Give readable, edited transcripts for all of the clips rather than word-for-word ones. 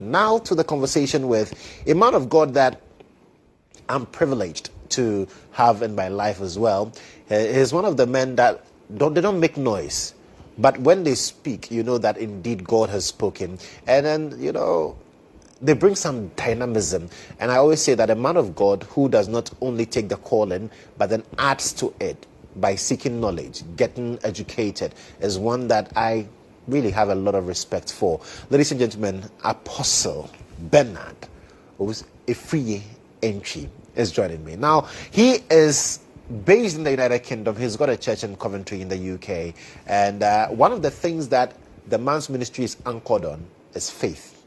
Now to the conversation with a man of God that I'm privileged to have in my life as well. He's one of the men that don't make noise, but when they speak, you know that indeed God has spoken. And then, they bring some dynamism. And I always say that a man of God who does not only take the calling, but then adds to it by seeking knowledge, getting educated, is one that I really have a lot of respect for. Ladies and gentlemen, Apostle Bernard, who's a free entry, is joining me. Now, he is based in the United Kingdom. He's got a church in Coventry in the UK. And one of the things that the man's ministry is anchored on is faith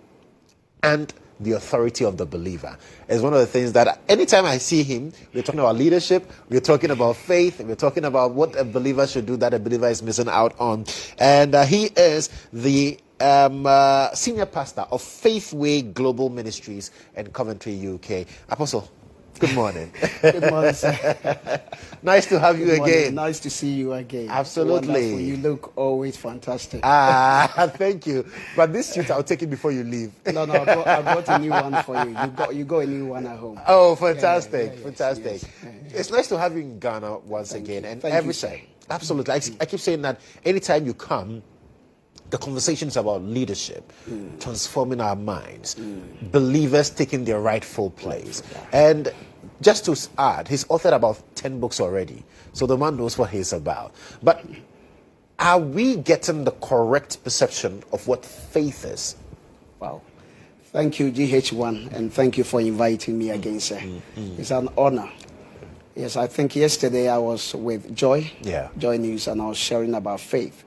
and the authority of the believer. Is one of the things that anytime I see him, we're talking about leadership, we're talking about faith, we're talking about what a believer should do that a believer is missing out on. And he is the senior pastor of Faithway Global Ministries in Coventry, UK. Apostle, good morning. Good morning, sir. Nice to have you again. Nice to see you again. Absolutely. Wonderful. You look always fantastic. Thank you. But this suit, I'll take it before you leave. No, I bought a new one for you. You got a new one at home. Oh, fantastic. Yeah, fantastic. Yes. It's nice to have you in Ghana once again. And Thank every you, sir. Absolutely. I keep saying that anytime you come, the conversation is about leadership, transforming our minds, believers taking their rightful place. And just to add, he's authored about 10 books already, so the man knows what he's about. But are we getting the correct perception of what faith is? Wow. Thank you, GH1, and thank you for inviting me again, sir. It's an honor. Yes, I think yesterday I was with Joy News, and I was sharing about faith.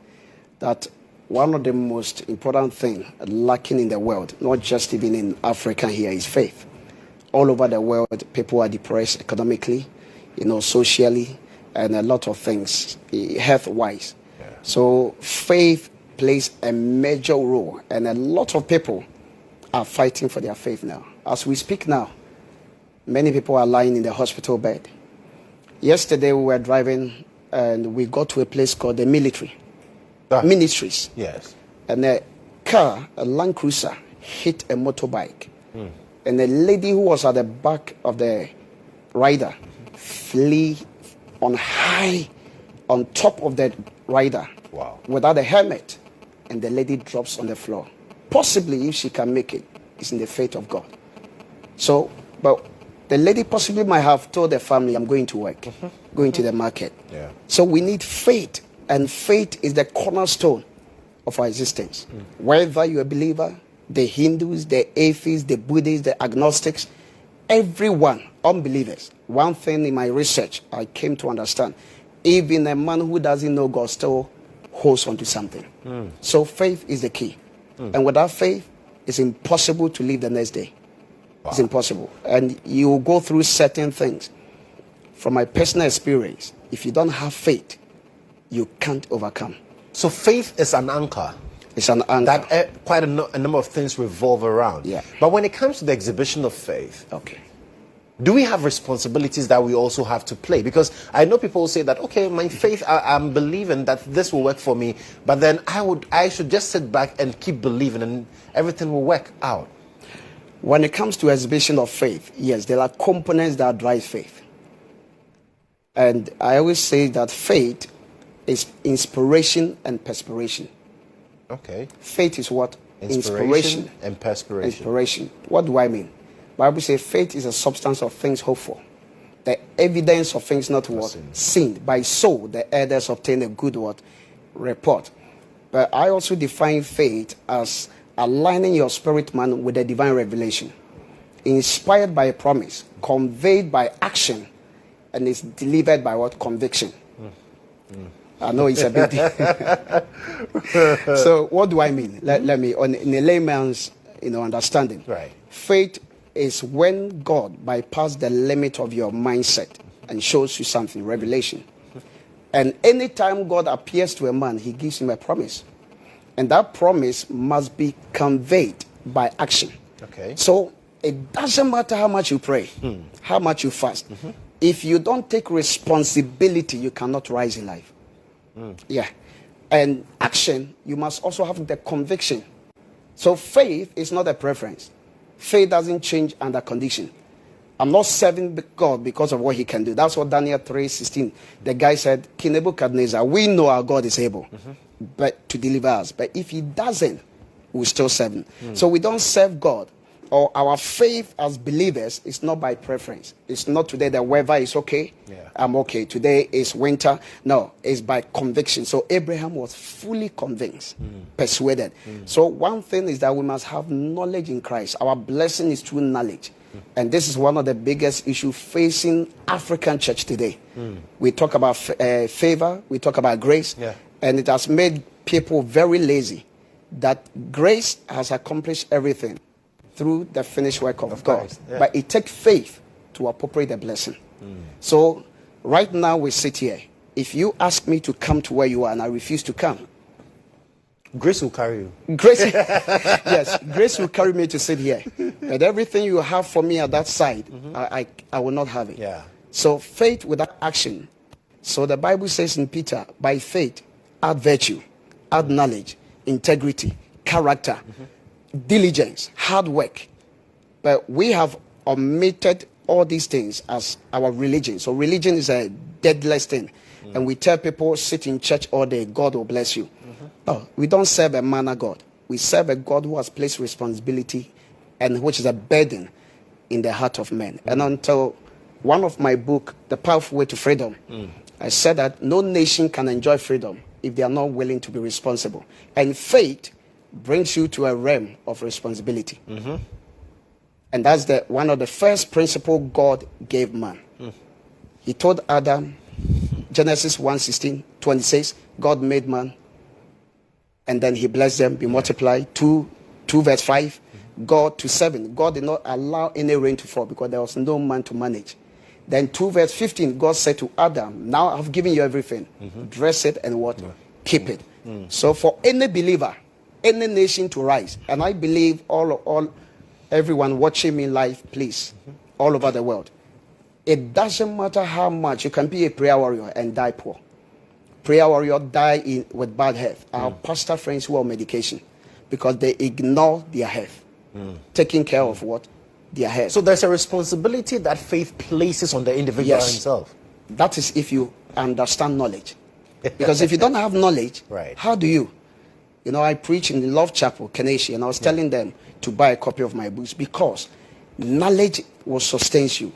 That one of the most important things lacking in the world, not just even in Africa here, is faith. All over the world, people are depressed economically, socially, and a lot of things, health-wise. Yeah. So faith plays a major role, and a lot of people are fighting for their faith now. As we speak now, many people are lying in the hospital bed. Yesterday we were driving, and we got to a place called the military. Ministries. Yes. And a car, a Land Cruiser, hit a motorbike. And the lady who was at the back of the rider flew on high on top of the rider. Wow. Without a helmet. And the lady drops on the floor. Possibly, if she can make it, it's in the faith of God. So, but the lady possibly might have told the family, I'm going to work, going to the market. Yeah. So we need faith. And faith is the cornerstone of our existence. Whether you're a believer, the Hindus, the atheists, the Buddhists, the agnostics, everyone, unbelievers. One thing in my research, I came to understand, even a man who doesn't know God still holds on to something. So faith is the key. And without faith, it's impossible to live the next day. Wow. It's impossible. And you will go through certain things. From my personal experience, if you don't have faith, you can't overcome. So faith is an anchor. It's an anchor. That quite a number of things revolve around. Yeah. But when it comes to the exhibition of faith, okay, do we have responsibilities that we also have to play? Because I know people say that, okay, my faith, I'm believing that this will work for me, but then I should just sit back and keep believing and everything will work out. When it comes to exhibition of faith, yes, there are components that drive faith. And I always say that faith is inspiration and perspiration. Okay. Faith is what? Inspiration and perspiration. Inspiration. What do I mean? Bible says faith is a substance of things hoped for, the evidence of things not what? Seen. By so the elders obtain a good what? Report. But I also define faith as aligning your spirit man with the divine revelation, inspired by a promise, conveyed by action, and is delivered by what? Conviction. I know it's a big deal. So what do I mean? Let me, in a layman's understanding. Right. Faith is when God bypasses the limit of your mindset and shows you something, revelation. And anytime God appears to a man, he gives him a promise. And that promise must be conveyed by action. Okay. So it doesn't matter how much you pray, how much you fast. If you don't take responsibility, you cannot rise in life. Yeah. And action, you must also have the conviction So faith is not a preference. Faith doesn't change under condition. I'm not serving God because of what he can do. That's what Daniel 3:16, the guy said, King Nebuchadnezzar, we know our God is able but to deliver us. But if he doesn't, we'll still serve him. So we don't serve God, or our faith as believers is not by preference. It's not today the weather is okay, I'm okay. Today is winter. No, it's by conviction. So Abraham was fully convinced, persuaded. So one thing is that we must have knowledge in Christ. Our blessing is through knowledge. And this is one of the biggest issues facing African church today. We talk about favor, we talk about grace, and it has made people very lazy. That grace has accomplished everything through the finished work of God. But it takes faith to appropriate the blessing. So right now we sit here. If you ask me to come to where you are and I refuse to come, grace will carry you. Grace, yes, grace will carry me to sit here. But everything you have for me at that side, I will not have it. So faith without action. So the Bible says in Peter, by faith, add virtue, add knowledge, integrity, character, diligence, hard work. But we have omitted all these things as our religion. So religion is a deadless thing. And we tell people, sit in church all day, God will bless you. No, we don't serve a man of God. We serve a God who has placed responsibility and which is a burden in the heart of men. And until one of my book, The Powerful Way to Freedom, I said that no nation can enjoy freedom if they are not willing to be responsible. And faith brings you to a realm of responsibility. And that's one of the first principles God gave man. He told Adam, Genesis 1:16-26, God made man, and then he blessed them, be multiplied. 2 verse 5, God to 7. God did not allow any rain to fall because there was no man to manage. Then 2 verse 15, God said to Adam, now I've given you everything. Dress it and what? Keep it. So for any believer, any nation to rise, and I believe everyone watching me live, please, all over the world, it doesn't matter how much. You can be a prayer warrior and die poor. Prayer warrior die with bad health. I have pastor friends who are on medication because they ignore their health. Taking care of what? Their health. So there's a responsibility that faith places on the individual himself. That is if you understand knowledge. Because if you don't have knowledge, how do you? You know, I preach in the Love Chapel, Keneshi, and I was telling them to buy a copy of my books because knowledge will sustain you.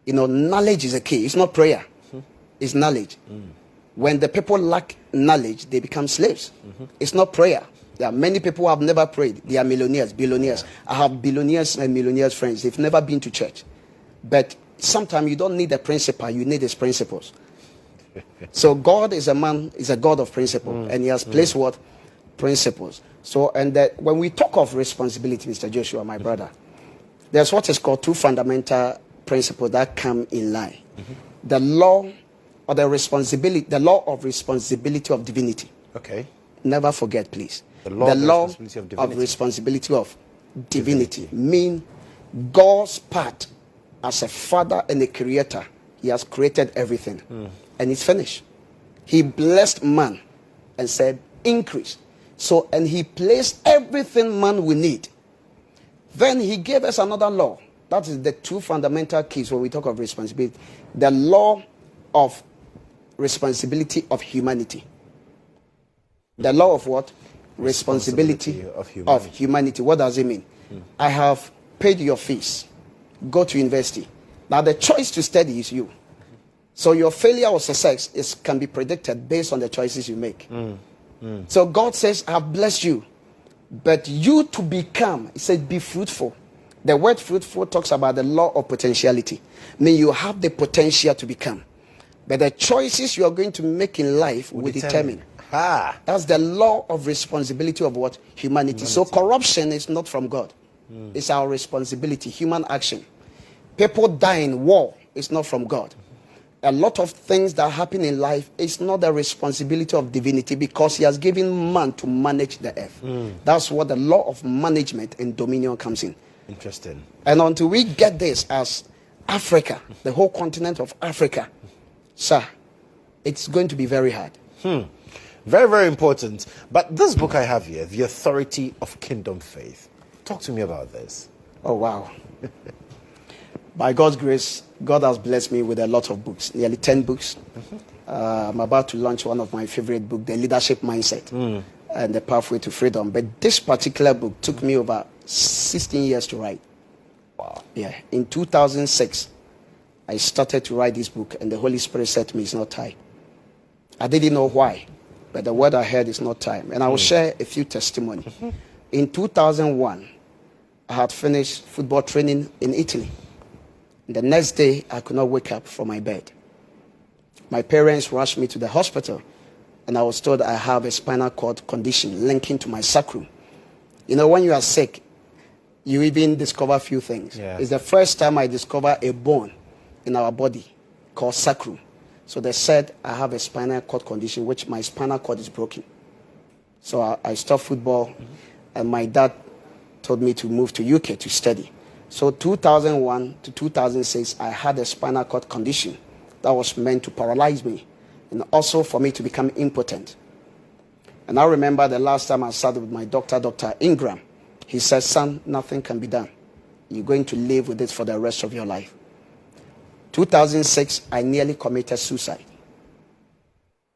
You know, knowledge is a key. It's not prayer. It's knowledge. When the people lack knowledge, they become slaves. It's not prayer. There are many people who have never prayed. They are millionaires, billionaires. I have billionaires and millionaires friends. They've never been to church. But sometimes you don't need a principle. You need his principles. So God is a God of principle. And he has placed what? Principles. So, and when we talk of responsibility, Mr. Joshua, my brother, there's what is called two fundamental principles that come in line. The law or the law of responsibility of divinity. Okay. Never forget, please. The law of responsibility of divinity mean God's part as a father and a creator. He has created everything. And it's finished. He blessed man and said, increase. So, and he placed everything man will need. Then he gave us another law. That is the two fundamental keys when we talk of responsibility. The law of responsibility of humanity. The law of what? Responsibility of humanity. What does it mean? I have paid your fees. Go to university. Now the choice to study is you. So your failure or success can be predicted based on the choices you make. So God says, I have blessed you. But you to become, it says, be fruitful. The word fruitful talks about the law of potentiality. I mean, you have the potential to become. But the choices you are going to make in life will determine. That's the law of responsibility of what? Humanity. So corruption is not from God. It's our responsibility, human action. People die in war. It's not from God. A lot of things that happen in life is not the responsibility of divinity because he has given man to manage the earth. That's what the law of management and dominion comes in. Interesting. And until we get this as Africa, the whole continent of Africa, sir, it's going to be very hard. Very, very important. But this book I have here, The Authority of Kingdom Faith. Talk to me about this. Oh, wow. By God's grace, God has blessed me with a lot of books, nearly 10 books. I'm about to launch one of my favorite books, The Leadership Mindset and The Pathway to Freedom. But this particular book took me over 16 years to write. Wow. Yeah. In 2006, I started to write this book, and the Holy Spirit said to me, it's not time. I didn't know why, but the word I heard is not time. And I will share a few testimonies. In 2001, I had finished football training in Italy. And the next day, I could not wake up from my bed. My parents rushed me to the hospital, and I was told I have a spinal cord condition linking to my sacrum. You know, when you are sick, you even discover a few things. Yeah. It's the first time I discovered a bone in our body called sacrum. So they said I have a spinal cord condition, which my spinal cord is broken. So I stopped football, and my dad told me to move to UK to study. So 2001 to 2006, I had a spinal cord condition that was meant to paralyze me and also for me to become impotent. And I remember the last time I sat with my doctor, Dr. Ingram. He said, son, nothing can be done. You're going to live with it for the rest of your life. 2006, I nearly committed suicide.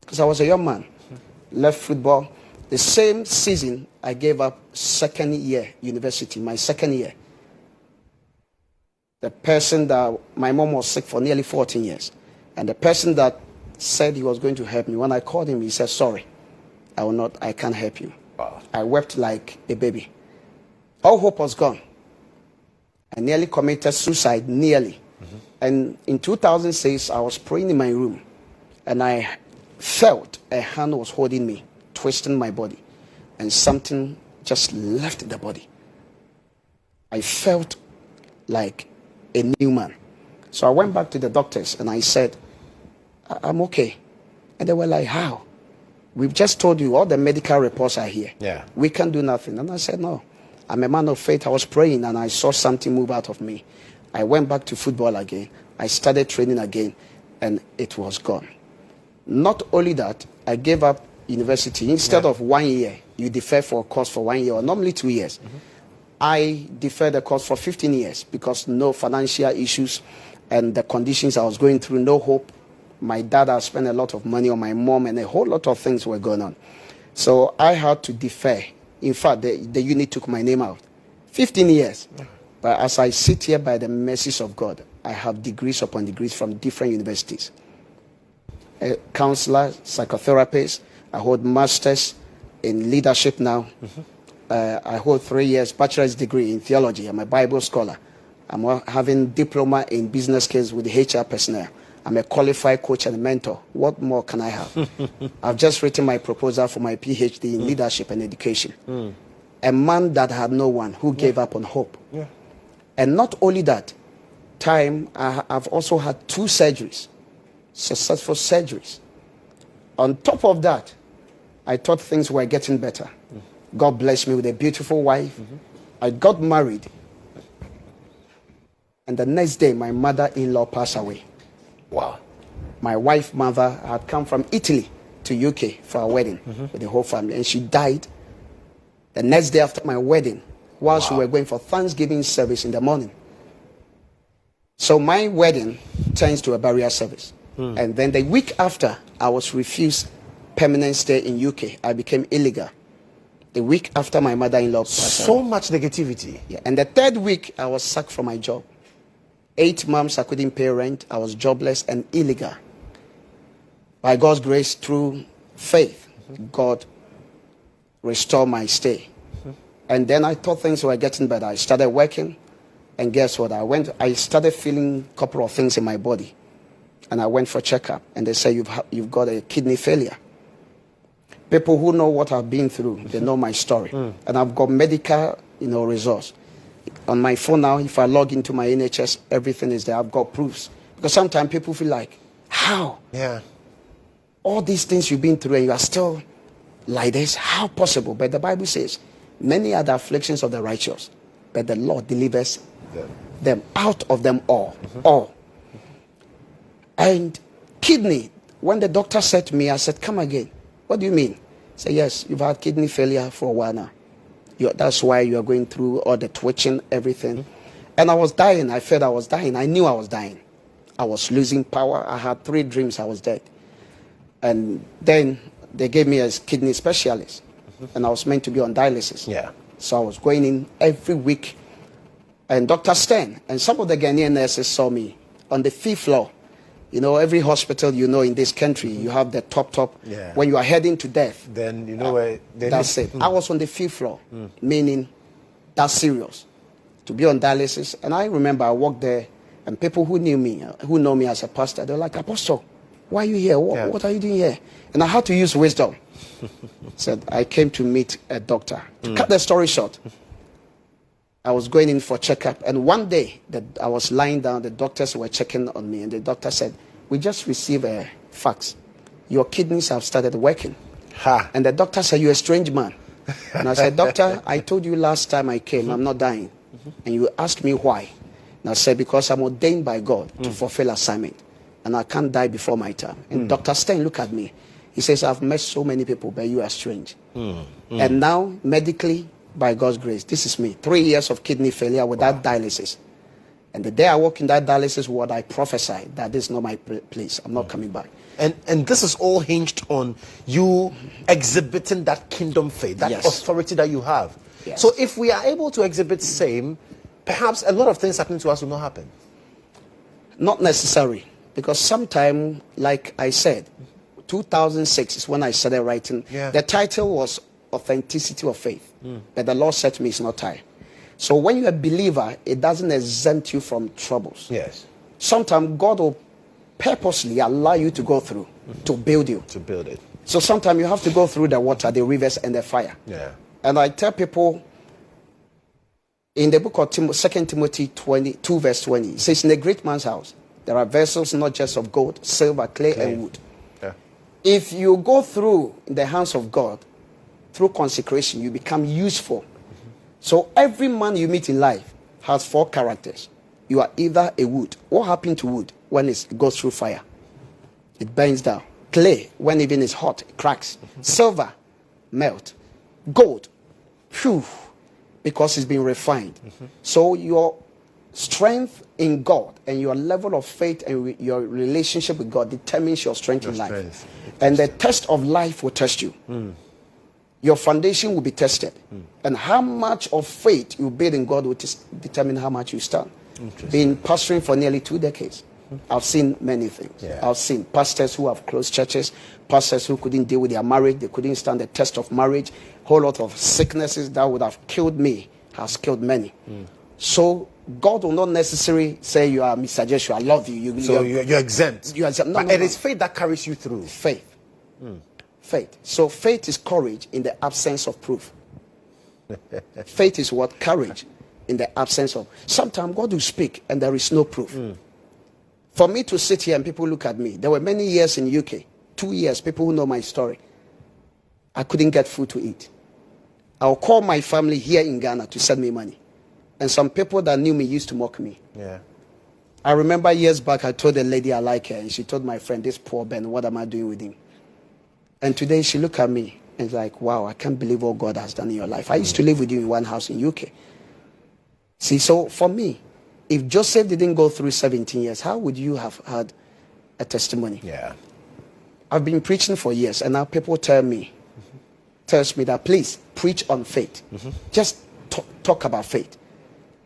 Because I was a young man, left football. The same season, I gave up second year university, my second year. The person that, my mom was sick for nearly 14 years. And the person that said he was going to help me, when I called him, he said, sorry, I can't help you. Wow. I wept like a baby. All hope was gone. I nearly committed suicide, nearly. And in 2006, I was praying in my room, and I felt a hand was holding me, twisting my body, and something just left the body. I felt like a new man. So I went back to the doctors, and I said, I'm okay. And they were like, how? We've just told you all the medical reports are here. Yeah. We can't do nothing. And I said, no. I'm a man of faith. I was praying, and I saw something move out of me. I went back to football again. I started training again, and it was gone. Not only that, I gave up university. Instead of 1 year, you defer for a course for 1 year, or normally 2 years. I deferred the course for 15 years because no financial issues and the conditions I was going through, no hope. My dad had spent a lot of money on my mom, and a whole lot of things were going on. So I had to defer. In fact, the unit took my name out. 15 years. But as I sit here by the mercies of God, I have degrees upon degrees from different universities. A counselor, psychotherapist. I hold masters in leadership now. I hold 3 years bachelor's degree in theology. I'm a Bible scholar. I'm having diploma in business skills with the HR personnel. I'm a qualified coach and mentor. What more can I have? I've just written my proposal for my PhD in leadership and education. A man that had no one, who gave up on hope. And not only that, I've also had 2 surgeries, successful surgeries. On top of that, I thought things were getting better. God blessed me with a beautiful wife. I got married. And the next day, my mother-in-law passed away. Wow. My wife's mother had come from Italy to UK for a wedding with the whole family, and she died the next day after my wedding, whilst we were going for Thanksgiving service in the morning. So my wedding turns to a burial service. And then the week after, I was refused permanent stay in UK. I became illegal. The week after my mother-in-law passed away. So much negativity. Yeah. And the 3rd week, I was sacked from my job. 8 months, I couldn't pay rent. I was jobless and illegal. By God's grace, through faith, God restored my stay. And then I thought things were getting better. I started working, and guess what? I started feeling a couple of things in my body, and I went for a checkup, and they said you've got a kidney failure. People who know what I've been through, they know my story, and I've got medical, results. On my phone now, if I log into my NHS, everything is there. I've got proofs. Because sometimes people feel like, how? Yeah. All these things you've been through and you are still like this, how possible? But the Bible says, many are the afflictions of the righteous, but the Lord delivers them out of them all. All. And kidney, when the doctor said to me, I said, come again. What do you mean? I said, yes, you've had kidney failure for a while now. That's why you're going through all the twitching, everything. And I was dying. I felt I was dying. I knew I was dying. I was losing power. I had 3 dreams I was dead. And then they gave me a kidney specialist. And I was meant to be on dialysis. Yeah. So I was going in every week. And Dr. Stern and some of the Ghanaian nurses saw me on the 5th floor. You know, every hospital, you know, in this country, you have the top. Yeah. When you are heading to death. Then you know where... That's it. I was on the 5th floor, meaning that's serious. To be on dialysis. And I remember I walked there, and people who knew me, who know me as a pastor, they're like, Apostle, why are you here? What are you doing here? And I had to use wisdom. Said, I came to meet a doctor. To cut the story short, I was going in for checkup, and one day that I was lying down, the doctors were checking on me, and the doctor said, we just received a fax. Your kidneys have started working. Ha. And the doctor said, you're a strange man. And I said, doctor, I told you last time I came, I'm not dying. And you asked me why. And I said, because I'm ordained by God to fulfill assignment. And I can't die before my time. And Dr. Stein looked at me. He says, I've met so many people, but you are strange. And now, medically, by God's grace, this is me. 3 years of kidney failure without dialysis. And the day I walk in that dialysis ward, I prophesied that this is not my place. I'm not coming back. And this is all hinged on you exhibiting that kingdom faith, that authority that you have. Yes. So if we are able to exhibit same, perhaps a lot of things happening to us will not happen. Not necessary. Because sometime, like I said, 2006 is when I started writing. Yeah. The title was Authenticity of Faith. But the Lord said to me, it's not time. So when you're a believer, it doesn't exempt you from troubles. Yes. Sometimes God will purposely allow you to go through to build you. To build it. So sometimes you have to go through the water, the rivers, and the fire. Yeah. And I tell people in the book of 2 Timothy 2 verse 20, it says, in a great man's house, there are vessels not just of gold, silver, clay. And wood. Yeah. If you go through in the hands of God, through consecration, you become useful. So every man you meet in life has 4 characters. You are either a wood. What happened to wood when it goes through fire? It burns down. Clay, when even it's hot, it cracks. Silver, melt. Gold, phew, because it's been refined. So your strength in God and your level of faith and your relationship with God determines your strength in life. And the test of life will test you. Your foundation will be tested. And how much of faith you build in God will determine how much you stand. Been pastoring for nearly 2 decades. I've seen many things. Yeah. I've seen pastors who have closed churches, pastors who couldn't deal with their marriage, they couldn't stand the test of marriage. Whole lot of sicknesses that would have killed me has killed many. So God will not necessarily say you are Mr. Joshua, I love you. You're exempt. You're exempt. But it is faith that carries you through. Faith. Faith. So faith is courage in the absence of proof. Faith is what? Courage in the absence of. Sometimes God will speak and there is no proof. For me to sit here and people look at me, there were many years in UK, 2 years, people who know my story. I couldn't get food to eat. I'll call my family here in Ghana to send me money. And some people that knew me used to mock me. Yeah. I remember years back, I told a lady I like her, and she told my friend, this poor Ben, what am I doing with him? And today she looked at me and is like, wow, I can't believe what God has done in your life. I used to live with you in one house in UK. See, so for me, if Joseph didn't go through 17 years, how would you have had a testimony? Yeah. I've been preaching for years, and now people tells me that please preach on faith. Just talk about faith.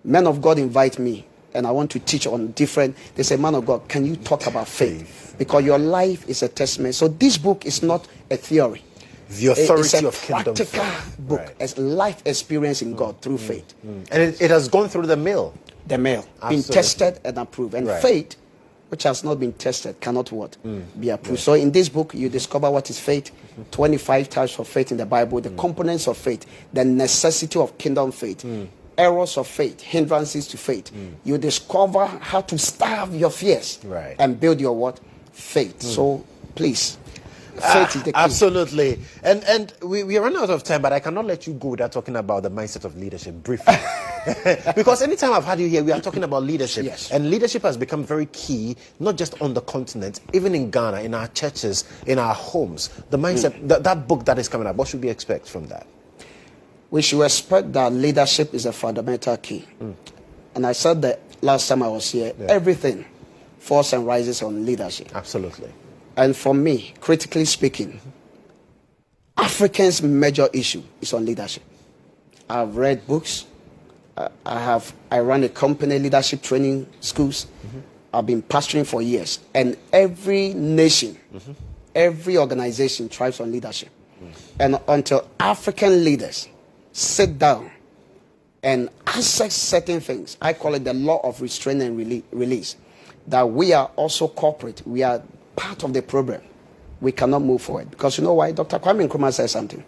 Men of God invite me, and I want to teach on different. They say, man of God, can you talk about faith? Because your life is a testament. So this book is not a theory. The authority of kingdom faith. It's a practical book, as life experience in God through faith. And it has gone through the mill. The mill. Been tested and approved. And faith, which has not been tested, cannot what? Be approved. So in this book, you discover what is faith, 25 types of faith in the Bible, the components of faith, the necessity of kingdom faith, errors of faith, hindrances to faith. You discover how to starve your fears and build your what? Faith. So please. Faith is the key. Absolutely. And we run out of time, but I cannot let you go without talking about the mindset of leadership briefly. Because anytime I've had you here, we are talking about leadership. Yes. And leadership has become very key, not just on the continent, even in Ghana, in our churches, in our homes. The mindset, that book that is coming up, what should we expect from that? We should expect that leadership is a fundamental key. And I said that last time I was here, everything falls and rises on leadership. Absolutely. And for me, critically speaking, Africans' major issue is on leadership. I've read books. I run a company, leadership training schools. I've been pastoring for years. And every nation, every organization thrives on leadership. And until African leaders sit down and assess certain things, I call it the law of restraint and release, that we are also corporate. We are part of the problem. We cannot move forward. Because you know why? Dr. Kwame Nkrumah said something.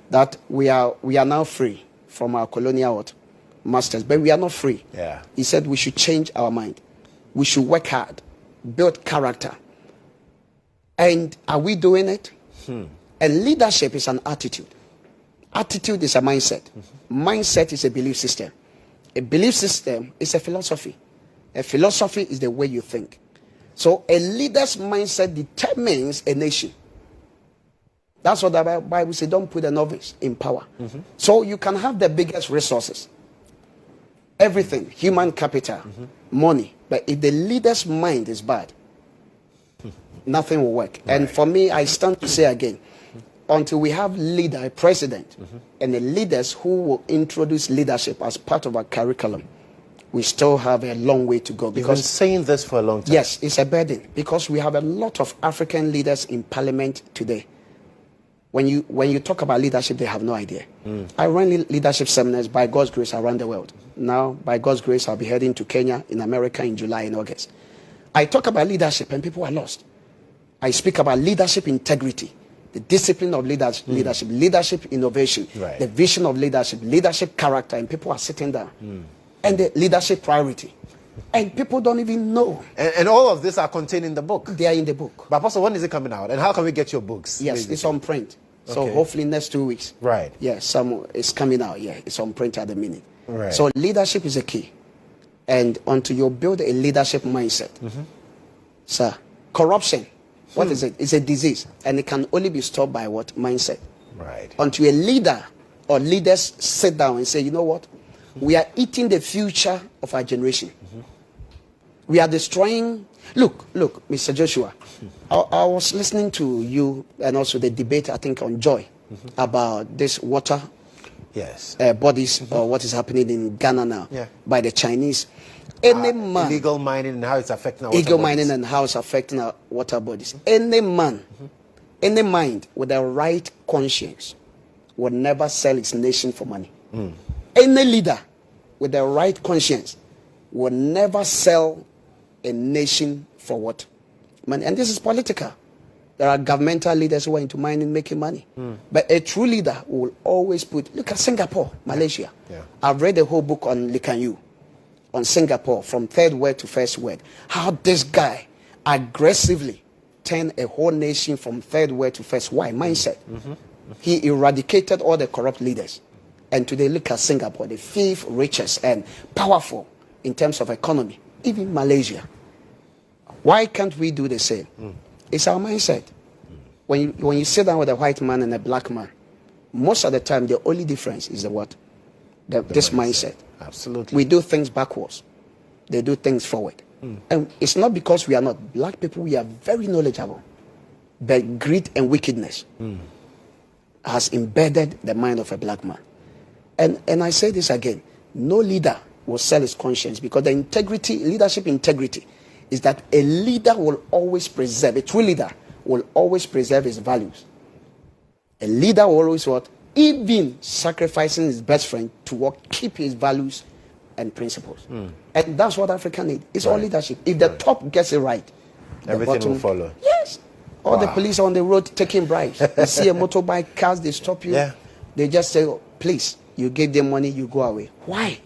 That we are now free from our colonial masters. But we are not free. Yeah. He said we should change our mind. We should work hard. Build character. And are we doing it? And leadership is an attitude. Attitude is a mindset. Mindset is a belief system. A belief system is a philosophy. A philosophy is the way you think. So a leader's mindset determines a nation. That's what the Bible says, don't put a novice in power. So you can have the biggest resources. Everything, human capital, money. But if the leader's mind is bad, nothing will work. And for me, I stand to say again, until we have a president, and the leaders who will introduce leadership as part of our curriculum, we still have a long way to go. Because you've been saying this for a long time. Yes, it's a burden because we have a lot of African leaders in parliament today. When you talk about leadership, they have no idea. I run leadership seminars by God's grace around the world. Now, by God's grace, I'll be heading to Kenya, in America, in July and August. I talk about leadership and people are lost. I speak about leadership integrity, the discipline of leadership innovation, the vision of leadership character, and people are sitting down. And the leadership priority. And people don't even know. And all of this are contained in the book. They are in the book. But Pastor, when is it coming out? And how can we get your books? Yes, it's on print. So hopefully next 2 weeks. Right. Yes, it's coming out. Yeah, it's on print at the minute. Right. So leadership is a key. And until you build a leadership mindset, sir, corruption, what is it? It's a disease. And it can only be stopped by what? Mindset. Right. Until a leader or leaders sit down and say, you know what? We are eating the future of our generation. We are destroying. Look, Mr. Joshua. I was listening to you and also the debate, I think, on Joy about this water bodies or what is happening in Ghana now by the Chinese. Any man. Illegal mining and how it's affecting our illegal mining and how it's affecting our water bodies. Any man, any mind with a right conscience would never sell its nation for money. Any leader with the right conscience will never sell a nation for what? Money. And this is political. There are governmental leaders who are into mining, making money. But a true leader will always look at Singapore, Malaysia. I've read the whole book on Lee Kuan Yew, on Singapore, from third word to first word. How this guy aggressively turned a whole nation from third word to first. Why? Mindset. He eradicated all the corrupt leaders. And today, look at Singapore, the fifth richest and powerful in terms of economy, even Malaysia. Why can't we do the same? It's our mindset. When you sit down with a white man and a black man, most of the time, the only difference is this mindset. Absolutely. We do things backwards. They do things forward. And it's not because we are not. Black people, we are very knowledgeable. But greed and wickedness has embedded the mind of a black man. And I say this again, no leader will sell his conscience because the leadership integrity is that a leader will always preserve, a true leader will always preserve his values. A leader will always what? Even sacrificing his best friend to keep his values and principles. And that's what Africa needs. It's all leadership. If the top gets it right, everything will follow. Yes. All the police on the road taking bribes. You see a motorbike, cars, they stop you. They just say, please, you give them money, you go away. Why?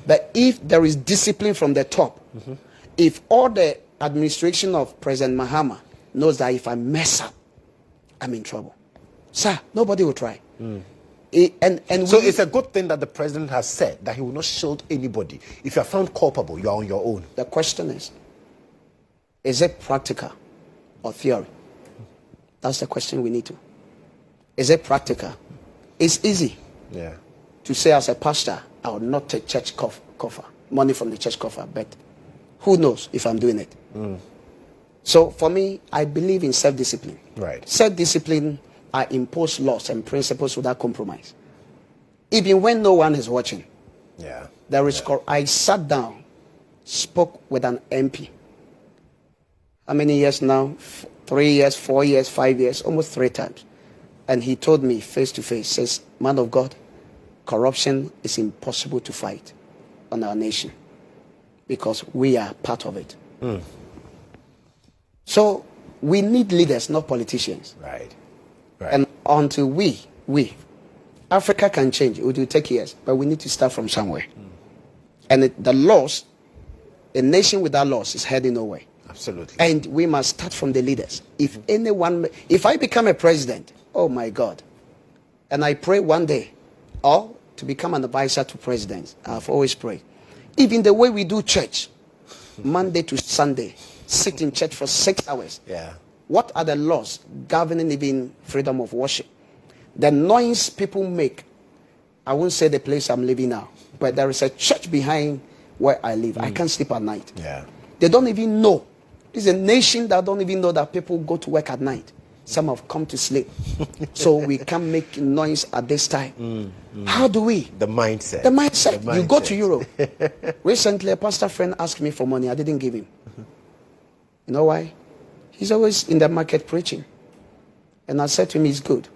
But if there is discipline from the top, if all the administration of President Mahama knows that if I mess up, I'm in trouble. Sir, nobody will try. So it's a good thing that the president has said that he will not shield anybody. If you are found culpable, you are on your own. The question is it practical or theory? That's the question we need to. Is it practical? It's easy to say as a pastor, I will not take church coffer, money from the church coffer, but who knows if I'm doing it? So for me, I believe in self-discipline. Right. Self-discipline, I impose laws and principles without compromise. Even when no one is watching. Yeah. I sat down, spoke with an MP. How many years now? 3 years, 4 years, 5 years, almost 3 times. And he told me face to face, says, man of God, corruption is impossible to fight on our nation because we are part of it. So we need leaders, not politicians. Right. And until we, Africa can change. It will take years, but we need to start from somewhere. And the laws, a nation without laws is heading nowhere. Absolutely. And we must start from the leaders. If I become a president, oh my God, and I pray one day, or to become an advisor to presidents, I've always prayed. Even the way we do church, Monday to Sunday, sit in church for 6 hours. Yeah. What are the laws governing even freedom of worship? The noise people make, I won't say the place I'm living now, but there is a church behind where I live. I can't sleep at night. Yeah. They don't even know. This is a nation that don't even know that people go to work at night. Some have come to sleep. So we can't make noise at this time. How do we? The mindset. The mindset. You go to Europe. Recently, a pastor friend asked me for money. I didn't give him. You know why? He's always in the market preaching. And I said to him, it's good.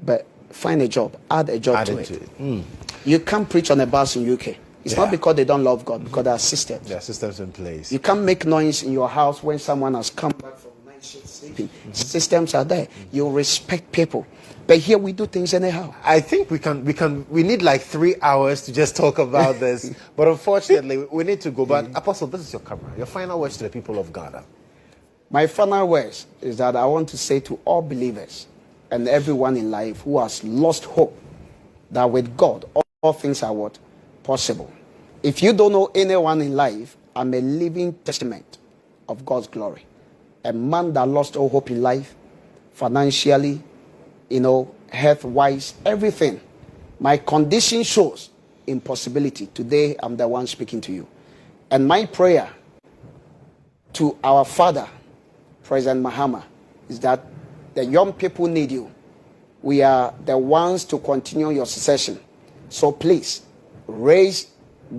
But find a job. Add a job to it. You can't preach on a bus in UK. It's not because they don't love God, because there are systems. There are systems in place. You can't make noise in your house when someone has come back from night shift sleeping. Systems are there. You respect people. But here we do things anyhow. I think we need like 3 hours to just talk about this. But unfortunately, we need to go. But Apostle, this is your camera. Your final words to the people of Ghana. My final words is that I want to say to all believers and everyone in life who has lost hope that with God, all things are what? Possible. If you don't know anyone in life, I'm a living testament of God's glory. A man that lost all hope in life, financially, health-wise, everything. My condition shows impossibility. Today, I'm the one speaking to you. And my prayer to our Father, President Mahama, is that the young people need you. We are the ones to continue your succession. So please, raise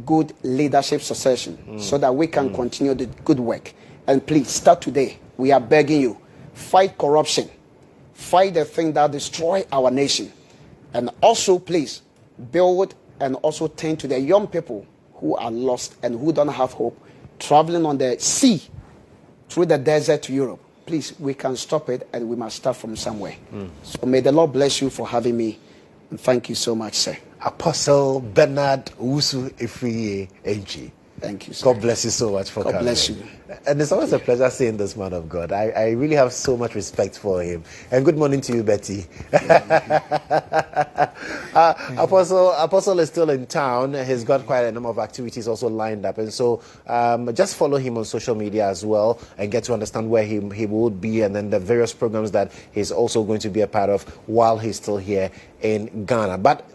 good leadership succession so that we can continue the good work. And please, start today. We are begging you. Fight corruption. Fight the thing that destroy our nation. And also, please, build and also tend to the young people who are lost and who don't have hope, traveling on the sea through the desert to Europe. Please, we can stop it and we must start from somewhere. So may the Lord bless you for having me. And thank you so much, sir. Apostle Bernard Owusu Efriye Enchi. Thank you, sir. God bless you so much for coming. God bless you. And it's always a pleasure seeing this man of God. I really have so much respect for him. And good morning to you, Betty. Apostle is still in town. He's got quite a number of activities also lined up. And so just follow him on social media as well and get to understand where he would be and then the various programs that he's also going to be a part of while he's still here in Ghana. But